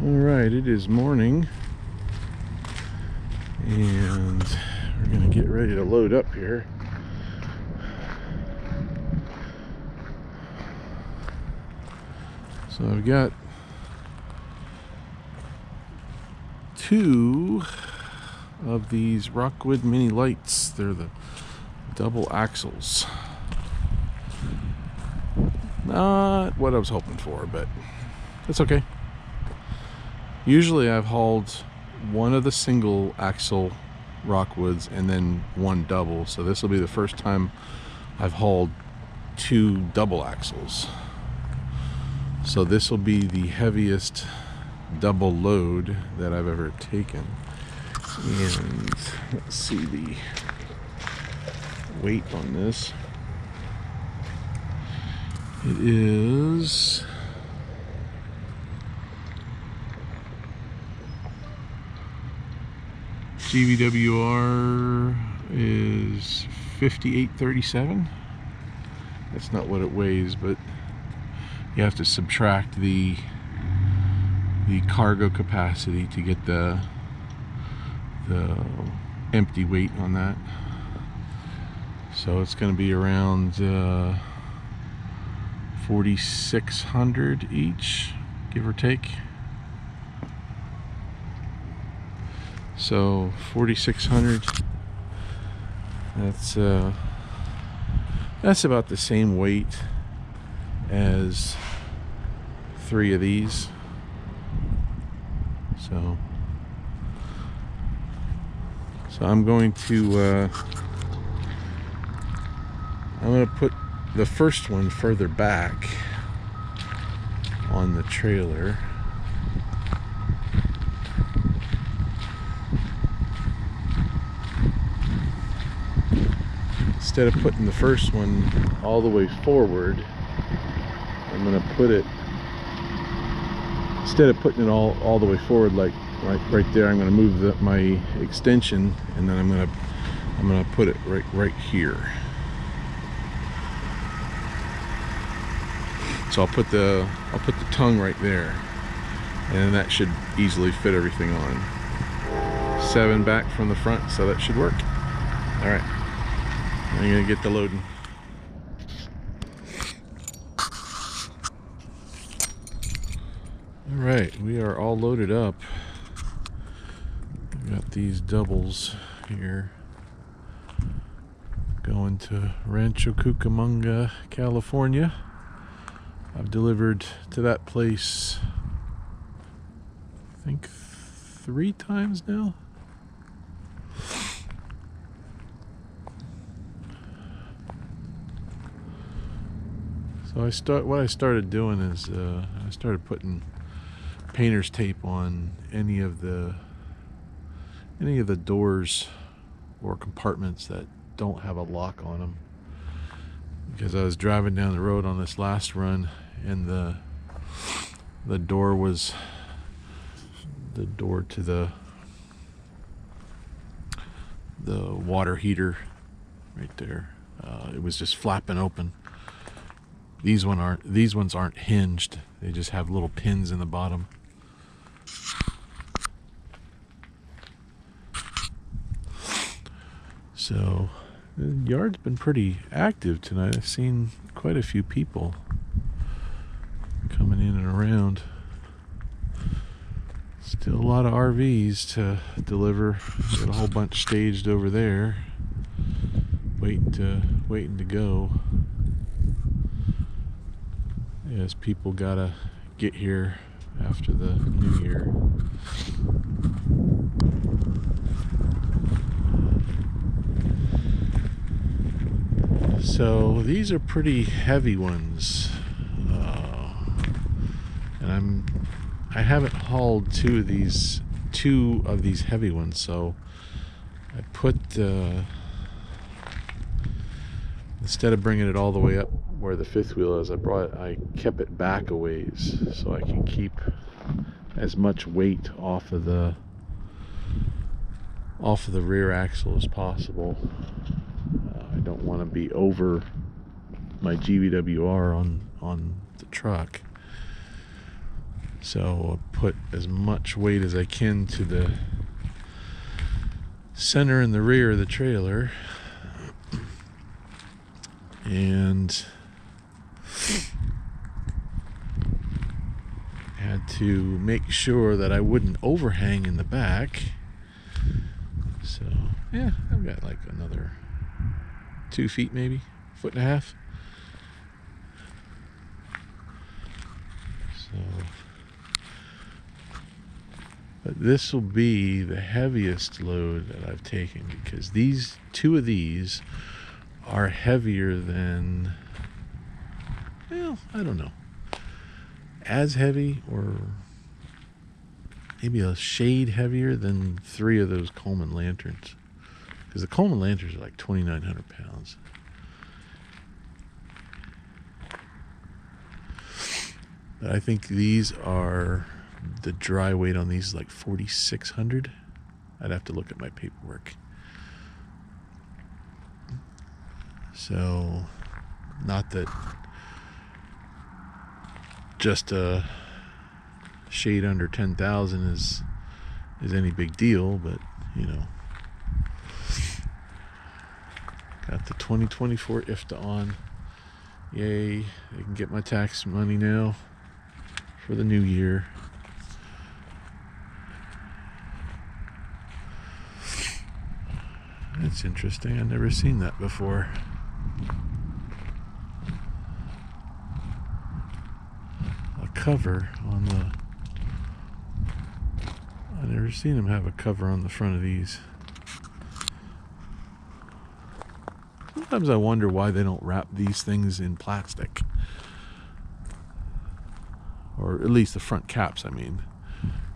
Alright, it is morning and we're going to get ready to load up here. So I've got two of these Rockwood mini lights. They're the double axles. Not what I was hoping for, but that's okay. Usually I've hauled one of the single axle Rockwoods and then one double, so this will be the first time I've hauled two double axles. So this will be the heaviest double load that I've ever taken. And let's see the weight on this. It is GVWR is 5837. That's not what it weighs, but you have to subtract the cargo capacity to get the empty weight on that. So it's going to be around 4,600 each, give or take. So 4,600. That's about the same weight as three of these. So I'm going to put the first one further back on the trailer. Instead of putting the first one all the way forward, I'm going to put it, instead of putting it all the way forward, like right there, I'm going to move my extension, and then I'm going to put it right here. So I'll put the tongue right there, and that should easily fit everything on. 7 back from the front, so that should work. All right. I'm gonna get the loading. All right, we are all loaded up. We've got these doubles here going to Rancho Cucamonga, California. I've delivered to that place, I think 3 times now. So what I started doing is I started putting painter's tape on any of the doors or compartments that don't have a lock on them, because I was driving down the road on this last run, and the door was the door to the water heater right there. It was just flapping open. These ones aren't hinged. They just have little pins in the bottom. So the yard's been pretty active tonight. I've seen quite a few people coming in and around. Still a lot of RVs to deliver. Got a whole bunch staged over there, waiting to go. As people gotta get here after the new year. So these are pretty heavy ones, and I haven't hauled two of these heavy ones, so I put instead of bringing it all the way up where the fifth wheel is, I kept it back a ways so I can keep as much weight off of the rear axle as possible. I don't want to be over my GVWR on the truck. So I'll put as much weight as I can to the center and the rear of the trailer, and had to make sure that I wouldn't overhang in the back. So yeah, I've got like another 2 feet, maybe 1.5 feet. So, but this will be the heaviest load that I've taken, because these two of these are heavier than, well, I don't know, as heavy or maybe a shade heavier than 3 of those Coleman lanterns, because the Coleman lanterns are like 2,900 pounds. But I think these are, the dry weight on these is like 4,600. I'd have to look at my paperwork. So, not that just a shade under 10,000 is any big deal, but you know, got the 2024 IFTA on. Yay, I can get my tax money now for the new year. That's interesting. I've never seen that before. A cover on the... I've never seen them have a cover on the front of these. Sometimes I wonder why they don't wrap these things in plastic. Or at least the front caps, I mean.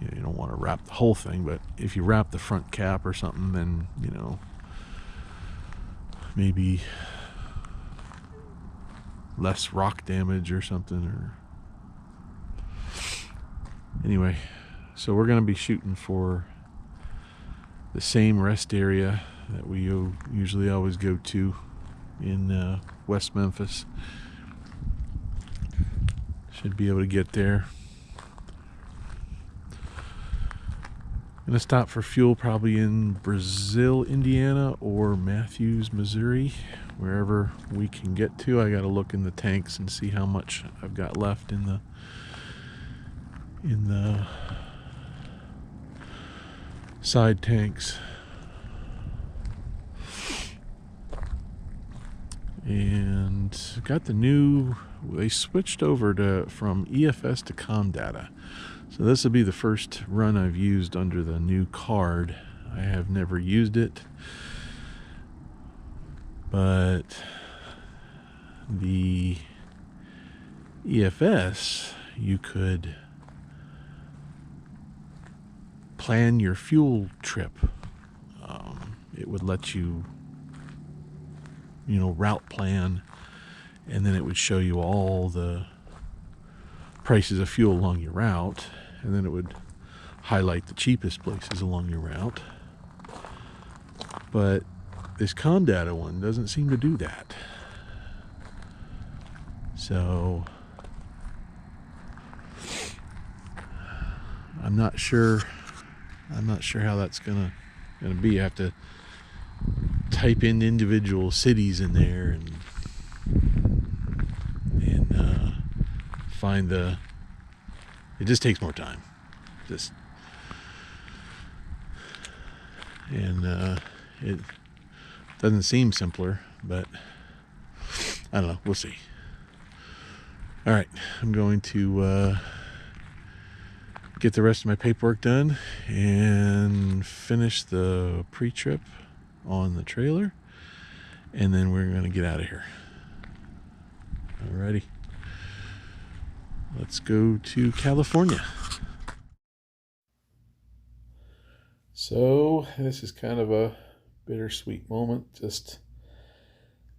You don't want to wrap the whole thing, but if you wrap the front cap or something, then, you know, maybe less rock damage or something. Or anyway, so we're going to be shooting for the same rest area that we usually always go to in West Memphis. Should be able to get there. Gonna stop for fuel probably in Brazil, Indiana, or Matthews, Missouri, wherever we can get to. I gotta look in the tanks and see how much I've got left in the side tanks. And got the new, they switched over from EFS to ComData. So this will be the first run I've used under the new card. I have never used it, but the EFS, you could plan your fuel trip. It would let you, route plan, and then it would show you all the prices of fuel along your route, and then it would highlight the cheapest places along your route. But this ComData one doesn't seem to do that. So I'm not sure how that's gonna be. I have to type in individual cities in there and find the... It just takes more time. It doesn't seem simpler, but I don't know. We'll see. All right, I'm going to get the rest of my paperwork done and finish the pre-trip on the trailer, and then we're going to get out of here. Alrighty. Let's go to California. So this is kind of a bittersweet moment, just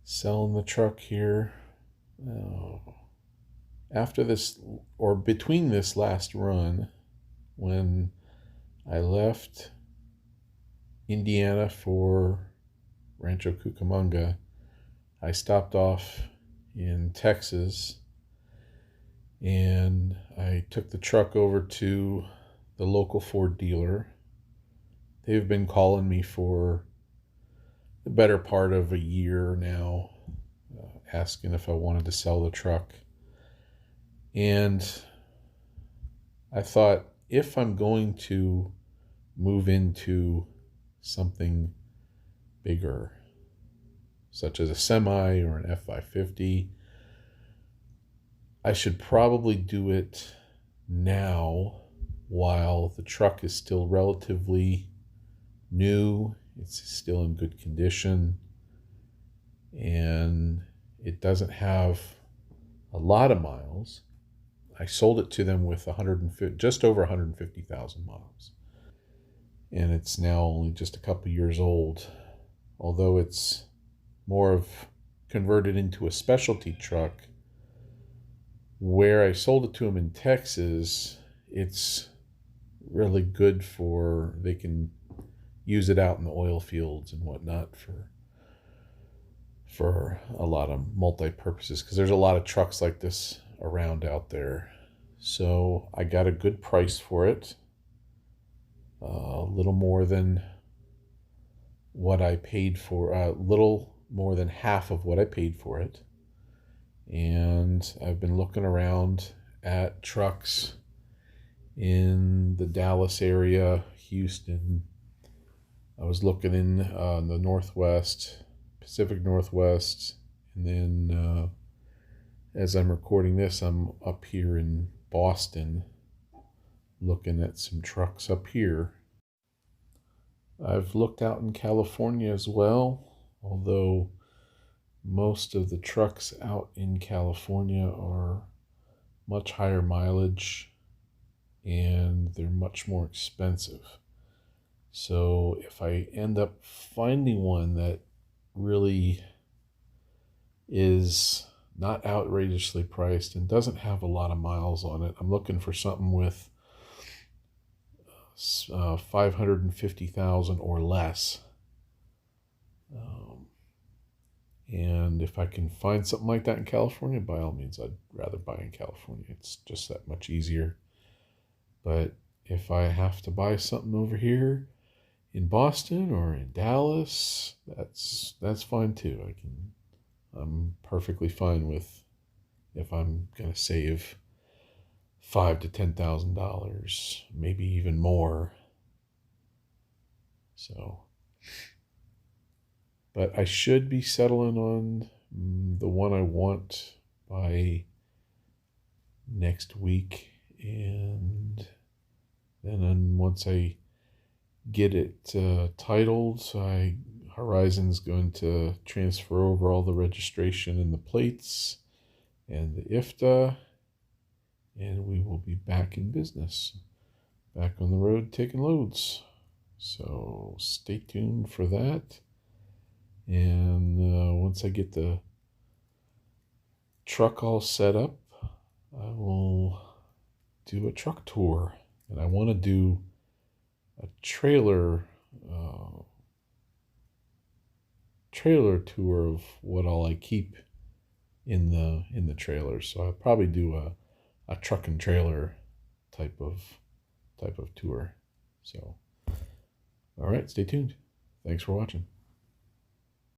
selling the truck here. After this, or between this last run, when I left Indiana for Rancho Cucamonga, I stopped off in Texas, and I I took the truck over to the local Ford dealer. They've been calling me for the better part of a year now, asking if I wanted to sell the truck. And I thought, if I'm going to move into something bigger, such as a semi or an F550, I should probably do it now while the truck is still relatively new, it's still in good condition, and it doesn't have a lot of miles. I sold it to them with just over 150,000 miles. And it's now only just a couple years old. Although it's more of converted into a specialty truck, where I sold it to them in Texas, it's really good for, they can use it out in the oil fields and whatnot for a lot of multi-purposes, because there's a lot of trucks like this around out there. So I got a good price for it, a little more than what I paid for, a little more than half of what I paid for it. And I've been looking around at trucks in the Dallas area, Houston. I was looking in the Northwest, Pacific Northwest, and then as I'm recording this, I'm up here in Boston looking at some trucks up here. I've looked out in California as well, although most of the trucks out in California are much higher mileage and they're much more expensive. So if I end up finding one that really is not outrageously priced and doesn't have a lot of miles on it, I'm looking for something with 550,000 or less. And if I can find something like that in California, by all means, I'd rather buy in California. It's just that much easier. But if I have to buy something over here in Boston or in Dallas, that's fine too. I'm perfectly fine with, if I'm gonna save $5,000 to $10,000, maybe even more. So, but I should be settling on the one I want by next week, and then once I get it titled, Horizon's going to transfer over all the registration and the plates and the IFTA, and we will be back in business, back on the road taking loads. So stay tuned for that. And once I get the truck all set up, I will do a truck tour. And I want to do a trailer tour of what all I keep in the trailer. So I'll probably do a truck and trailer type of tour. So all right, stay tuned. Thanks for watching.